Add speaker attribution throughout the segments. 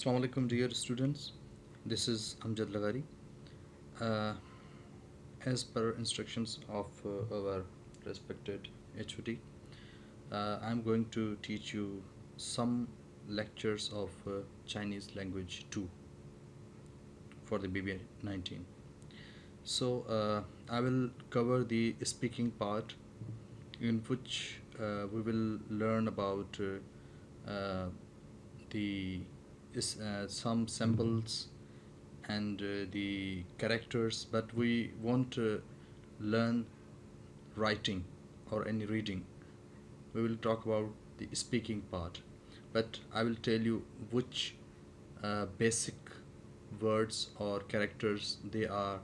Speaker 1: Assalamu alaikum, dear students. This is Amjad Lagari. Uh, as per instructions of our respected HOD, I'm going to teach you some lectures of Chinese language 2 for the BB19. So, I will cover the speaking part, in which we will learn about the some samples and the characters, but we won't learn writing or any reading. We will talk about the speaking part, but I will tell you which basic words or characters they are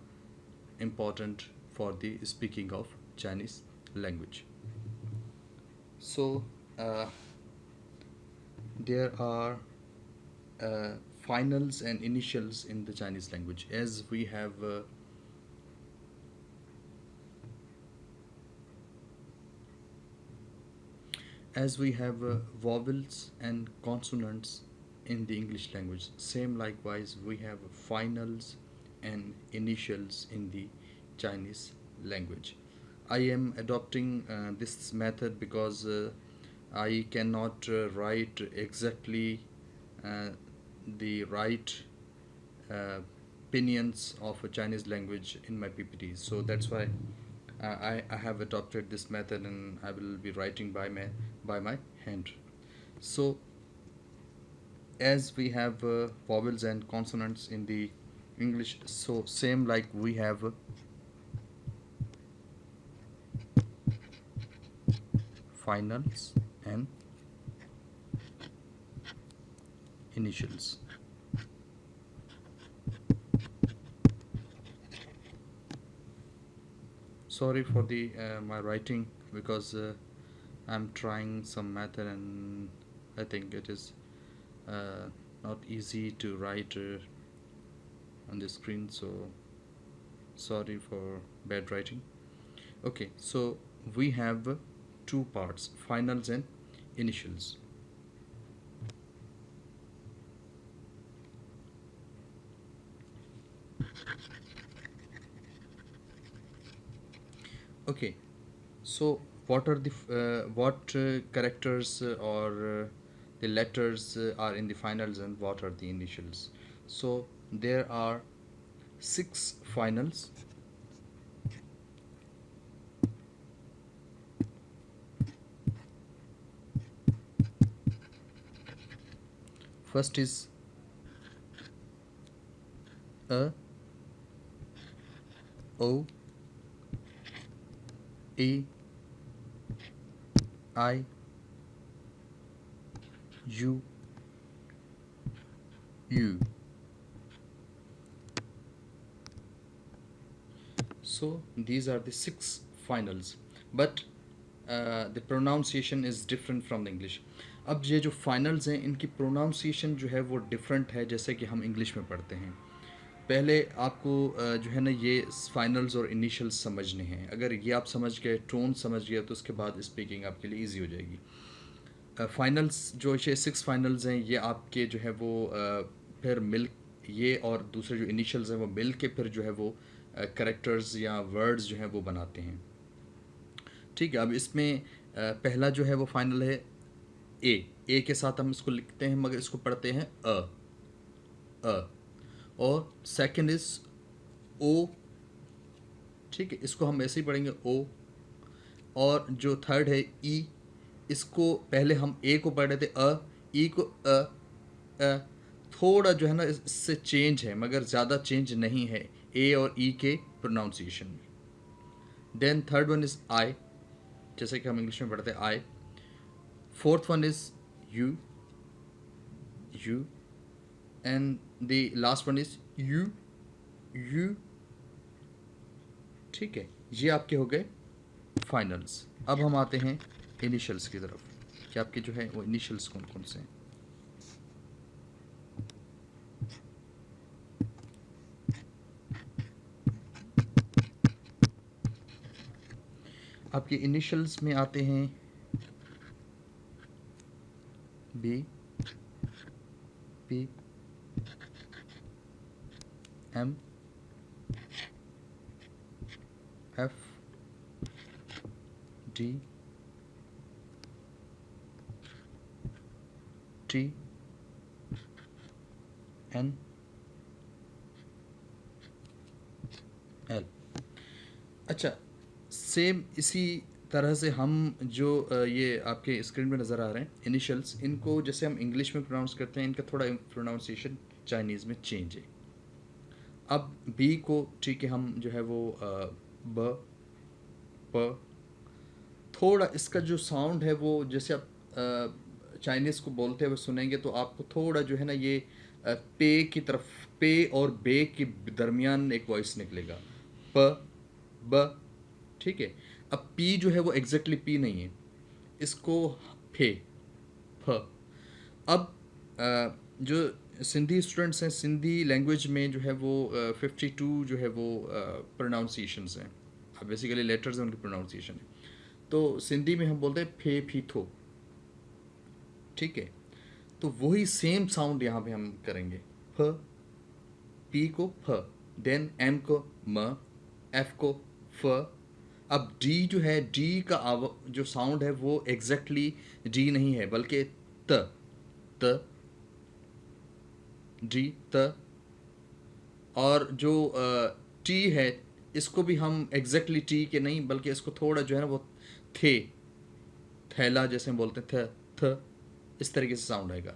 Speaker 1: important for the speaking of Chinese language. So there are uh, finals and initials in the Chinese language. As we have vowels and consonants in the English language, same likewise we have finals and initials in the Chinese language. I am adopting this method because I cannot write exactly uh, the right uh, opinions of a Chinese language in my PPTs. So that's why I have adopted this method, and I will be writing by my hand. So as we have vowels and consonants in the English, so same like we have finals and initials. Sorry for the my writing, because I'm trying some method, and I think it is uh, not easy to write on the screen. So sorry for bad writing. Okay, so we have two parts: finals and initials. Okay, so what characters or the letters are in the finals, and what are the initials? So there are six finals. First is A, O, E, I, U, U. So these are the six finals, but the pronunciation is different from the English. अब ये जो finals हैं, इनकी pronunciation जो है वो different है, जैसे कि हम English में पढ़ते हैं. पहले आपको जो है ना ये फाइनल्स और इनिशियल्स समझने हैं. अगर ये आप समझ गए, टोन समझ गए, तो उसके बाद स्पीकिंग आपके लिए इजी हो जाएगी. फाइनल्स जो ये सिक्स फाइनल्स हैं, ये आपके जो है वो फिर मिल, ये और दूसरे जो इनिशियल्स हैं वो मिल के फिर जो है वो करेक्टर्स या वर्ड्स जो हैं वो बनाते हैं. ठीक है. अब इसमें पहला जो है वो फाइनल है ए के साथ हम इसको लिखते हैं, मगर इसको पढ़ते हैं अ. और सेकंड इज ओ. ठीक है, इसको हम ऐसे ही पढ़ेंगे ओ. और जो थर्ड है ई, इसको पहले हम ए को पढ़ रहे थे ई को अ. थोड़ा जो है ना इससे चेंज है, मगर ज़्यादा चेंज नहीं है ए और ई के प्रोनाउंसिएशन में. Then third one is I, जैसे कि हम इंग्लिश में पढ़ते हैं I. Fourth one is U. And the last one is U. ठीक है, ये आपके हो गए फाइनल्स. अब हम आते हैं इनिशियल्स की तरफ, कि आपके जो है वो इनिशियल्स कौन कौन से हैं. आपके इनिशियल्स में आते हैं B, P, M F D T N L. अच्छा, सेम इसी तरह से हम जो ये आपके स्क्रीन पे नज़र आ रहे हैं इनिशियल्स, इनको जैसे हम इंग्लिश में प्रोनाउंस करते हैं, इनका थोड़ा प्रोनाउंसिएशन चाइनीज़ में चेंज है। अब बी को ठीक है हम जो है वो ब प, थोड़ा इसका जो साउंड है वो जैसे आप चाइनीज़ को बोलते हुए सुनेंगे तो आपको थोड़ा जो है ना ये पे की तरफ, पे और बे के दरमियान एक वॉइस निकलेगा, प ब, ठीक है। अब पी जो है वो एग्जैक्टली पी नहीं है, इसको फे फ। अब जो सिंधी स्टूडेंट्स हैं, सिंधी लैंग्वेज में जो है वो 52 जो है वो प्रोनाउंसिएशंस हैं, बेसिकली लेटर्स हैं, उनकी प्रोनाउंसिएशन है। तो सिंधी में हम बोलते हैं फे फी थो, ठीक है। तो वही सेम साउंड यहाँ पे हम करेंगे, फ, पी को फ, देन एम को म, एफ को फ। अब डी जो है, डी का जो साउंड है वो एग्जैक्टली डी नहीं है, बल्कि त त डी त। और जो टी है, इसको भी हम एग्जैक्टली टी के नहीं, बल्कि इसको थोड़ा जो है ना वो थे, थैला जैसे हम बोलते हैं थ, इस तरीके से साउंड आएगा।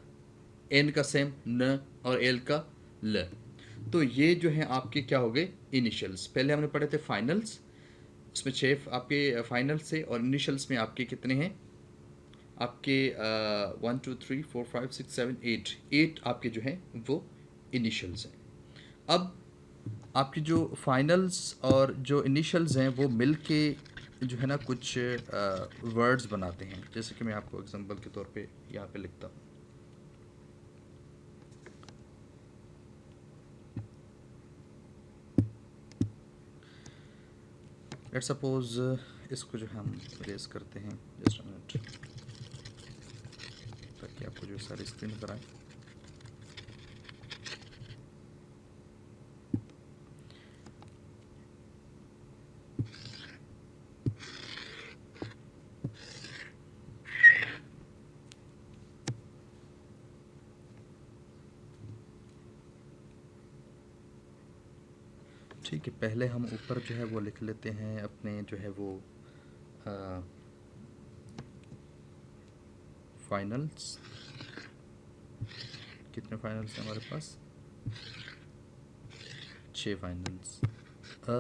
Speaker 1: एन का सेम न और एल का ल। तो ये जो है आपके क्या हो गए इनिशियल्स। पहले हमने पढ़े थे फाइनल्स, उसमें 6 आपके फाइनल्स थे, और इनिशियल्स में आपके कितने हैं, आपके 1 2 3 4 5 6 7 8 आपके जो हैं वो इनिशियल्स हैं। अब आपकी जो फाइनल्स और जो इनिशियल्स हैं वो मिल के जो है ना कुछ वर्ड्स बनाते हैं, जैसे कि मैं आपको एग्जांपल के तौर पे यहाँ पे लिखता हूँ। लेट्स सपोज इसको जो हम रेस करते हैं, जस्ट अ मिनट, ताकि आपको जो सारी स्क्रीन पर आए। ठीक है, पहले हम ऊपर जो है वो लिख लेते हैं अपने जो है वो फाइनल्स। कितने फाइनल्स हैं हमारे पास, 6 फाइनल्स, अ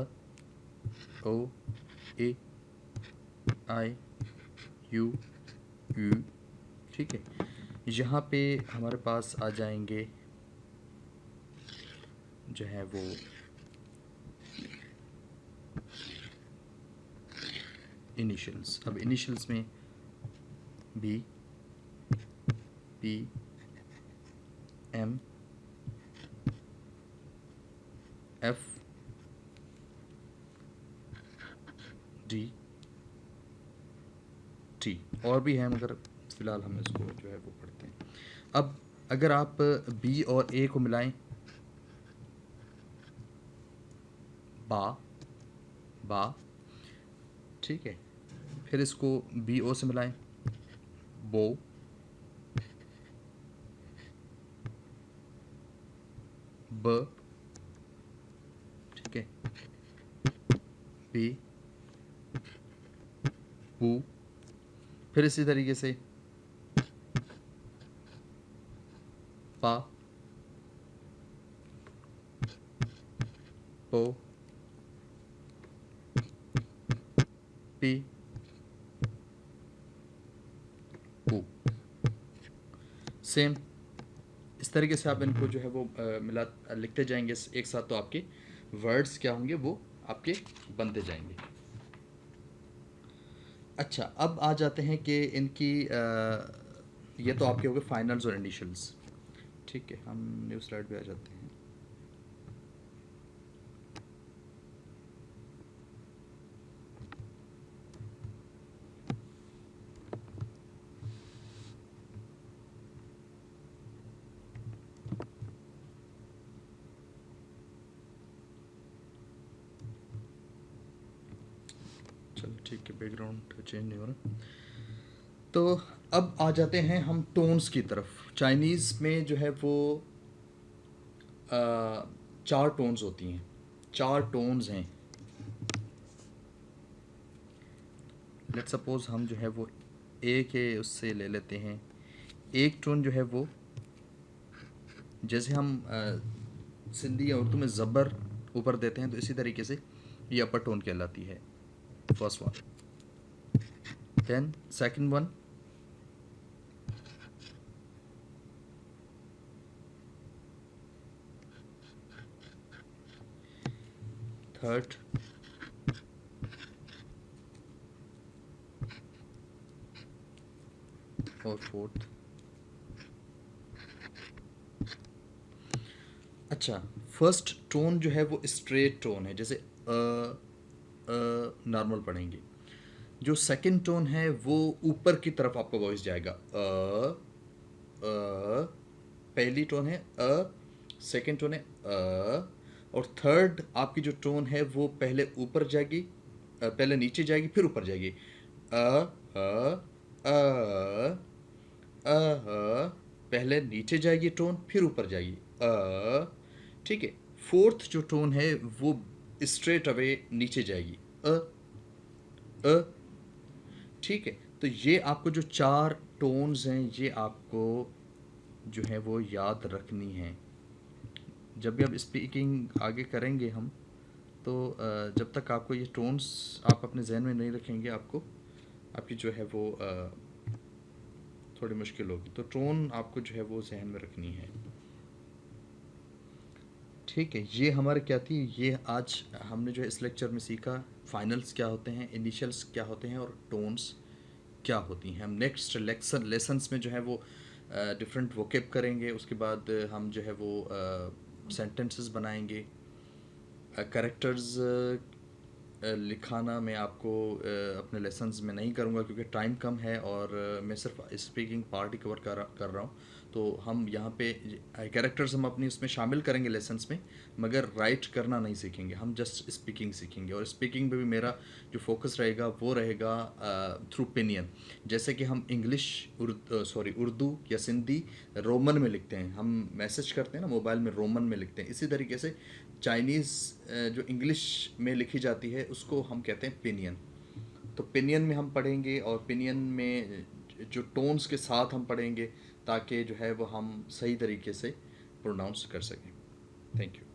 Speaker 1: O A I U U, ठीक है। यहाँ पे हमारे पास आ जाएंगे जो है वो इनिशियल्स। अब इनिशियल्स में B, P, M, F, D, T, और भी हैं मगर फ़िलहाल हम इसको जो है वो पढ़ते हैं। अब अगर आप बी और ए को मिलाएं, बा बा, ठीक है। फिर इसको बी ओ से मिलाएं, बो, ब, ठीक है, बी, बू। फिर इसी तरीके से पा, पो, पी, पू। सेम इस तरीके से आप इनको जो है वो मिला लिखते जाएंगे एक साथ, तो आपके वर्ड्स क्या होंगे वो आपके बनते जाएंगे। अच्छा, अब आ जाते हैं कि इनकी ये तो आपके हो गए फाइनल्स और इनिशियल्स, ठीक है। हम न्यू स्लाइड पे आ जाते हैं। ठीक है, बैकग्राउंड चेंज नहीं हो रहा। तो अब आ जाते हैं हम टोन्स की तरफ। चाइनीज़ में जो है वो चार टोन्स होती हैं, चार टोन्स हैं। लेट सपोज हम जो है वो ए के उससे ले लेते हैं। एक टोन जो है वो, जैसे हम सिंधी या उर्दू में ज़बर ऊपर देते हैं, तो इसी तरीके से ये अपर टोन कहलाती है, first one. Then second one, third, और फोर्थ। अच्छा, फर्स्ट टोन जो है वो स्ट्रेट टोन है, जैसे नॉर्मल पढ़ेंगे। जो सेकंड टोन है वो ऊपर की तरफ आपका वॉइस जाएगा, पहली टोन है सेकंड टोन है और थर्ड आपकी जो टोन है वो पहले ऊपर जाएगी, पहले नीचे जाएगी फिर ऊपर जाएगी, पहले नीचे जाएगी टोन फिर ऊपर जाएगी, ठीक है। फोर्थ जो टोन है वो स्ट्रेट अवे नीचे जाएगी, अ, ठीक है। तो ये आपको जो चार टोन्स हैं ये आपको जो है वो याद रखनी है। जब भी आप स्पीकिंग आगे करेंगे हम, तो जब तक आपको ये टोन्स आप अपने जहन में नहीं रखेंगे, आपको आपकी जो है वो थोड़ी मुश्किल होगी। तो टोन आपको जो है वो जहन में रखनी है, ठीक है। ये हमारे क्या थी, ये आज हमने जो है इस लेक्चर में सीखा फाइनल्स क्या होते हैं, इनिशियल्स क्या होते हैं और टोन्स क्या होती हैं। हम नेक्स्ट लेसन्स में जो है वो डिफरेंट वोकेब करेंगे, उसके बाद हम जो है वो सेंटेंसेस बनाएंगे। कैरेक्टर्स लिखाना मैं आपको अपने लेसन्स में नहीं करूँगा क्योंकि टाइम कम है और मैं सिर्फ स्पीकिंग पार्ट ही कवर कर रहा हूँ। तो हम यहाँ पे कैरेक्टर्स हम अपनी उसमें शामिल करेंगे लेसन्स में, मगर राइट करना नहीं सीखेंगे, हम जस्ट स्पीकिंग सीखेंगे। और स्पीकिंग में भी मेरा जो फोकस रहेगा वो रहेगा थ्रू ओपिनियन। जैसे कि हम इंग्लिश उर्दू या सिंधी रोमन में लिखते हैं, हम मैसेज करते हैं ना मोबाइल में रोमन में लिखते हैं, इसी तरीके से चाइनीज़ जो इंग्लिश में लिखी जाती है उसको हम कहते हैं पिनियन। तो पिनियन में हम पढ़ेंगे और पिनियन में जो टोन्स के साथ हम पढ़ेंगे ताकि जो है वो हम सही तरीके से प्रोनाउंस कर सकें। Thank you.